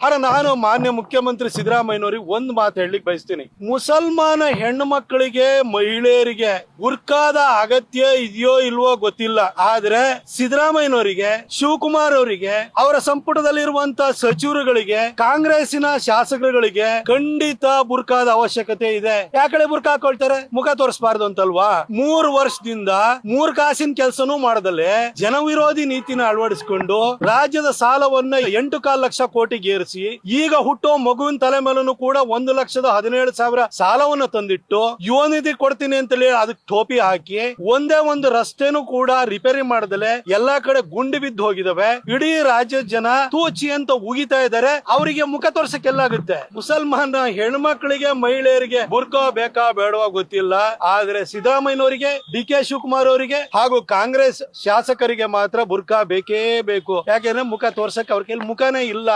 ಆದ್ರೆ ನಾನು ಮಾನ್ಯ ಮುಖ್ಯಮಂತ್ರಿ ಸಿದ್ದರಾಮಯ್ಯನವರಿಗೆ ಒಂದ್ ಮಾತು ಹೇಳಲಿಕ್ಕೆ ಬಯಸ್ತೀನಿ. ಮುಸಲ್ಮಾನ ಹೆಣ್ಣು ಮಕ್ಕಳಿಗೆ ಮಹಿಳೆಯರಿಗೆ ಬುರ್ಕಾದ ಅಗತ್ಯ ಇದೆಯೋ ಇಲ್ವೋ ಗೊತ್ತಿಲ್ಲ. ಆದ್ರೆ ಸಿದ್ದರಾಮಯ್ಯನವರಿಗೆ, ಶಿವಕುಮಾರ್ ಅವರಿಗೆ, ಅವರ ಸಂಪುಟದಲ್ಲಿರುವಂತಹ ಸಚಿವರುಗಳಿಗೆ, ಕಾಂಗ್ರೆಸ್ಸಿನ ಶಾಸಕರುಗಳಿಗೆ ಖಂಡಿತ ಬುರ್ಕಾದ ಅವಶ್ಯಕತೆ ಇದೆ. ಯಾಕಡೆ ಬುರ್ಕಾ ಹಾಕೊಳ್ತಾರೆ? ಮುಖ ತೋರಿಸಬಾರ್ದು ಅಂತಲ್ವಾ? 3 ವರ್ಷದಿಂದ 3 ಕಾಸಿನ ಕೆಲಸನೂ ಮಾಡದಲ್ಲೇ ಜನವಿರೋಧಿ ನೀತಿನ ಅಳವಡಿಸಿಕೊಂಡು ರಾಜ್ಯದ ಸಾಲವನ್ನ 8.25 ಲಕ್ಷ ಕೋಟಿಗೆ ಏರಿಸಿ ಈಗ ಹುಟ್ಟೋ ಮಗುವಿನ ತಲೆ ಮೇಲೂ ಕೂಡ 1,17,000 ಸಾಲವನ್ನು ತಂದಿಟ್ಟು ಯುವ ನಿಧಿ ಕೊಡ್ತೀನಿ ಅಂತ ಹೇಳಿ ಅದಕ್ಕೆ ಟೋಪಿ ಹಾಕಿ ಒಂದೇ ಒಂದು ರಸ್ತೆನೂ ಕೂಡ ರಿಪೇರಿ ಮಾಡದಲೆ ಎಲ್ಲಾ ಕಡೆ ಗುಂಡಿ ಬಿದ್ದು ಹೋಗಿದಾವೆ. ಇಡೀ ರಾಜ್ಯದ ಜನ ತೂಚಿ ಅಂತ ಉಗಿತಾ ಇದ್ದಾರೆ. ಅವರಿಗೆ ಮುಖ ತೋರ್ಸಕ್ಕೆಲ್ಲಾಗುತ್ತೆ? ಮುಸಲ್ಮಾನ ಹೆಣ್ಮಕ್ಳಿಗೆ, ಮಹಿಳೆಯರಿಗೆ ಬುರ್ಕಾ ಬೇಕಾ ಬೇಡವಾ ಗೊತ್ತಿಲ್ಲ. ಆದ್ರೆ ಸಿದ್ದರಾಮಯ್ಯನವರಿಗೆ, ಡಿ.ಕೆ. ಶಿವಕುಮಾರ್ ಅವರಿಗೆ ಹಾಗೂ ಕಾಂಗ್ರೆಸ್ ಶಾಸಕರಿಗೆ ಮಾತ್ರ ಬುರ್ಕಾ ಬೇಕೇ ಬೇಕು. ಯಾಕೆಂದ್ರೆ ಮುಖ ತೋರ್ಸಕ್ಕೆ ಅವ್ರ ಕೈಲಿ ಮುಖನೇ ಇಲ್ಲ.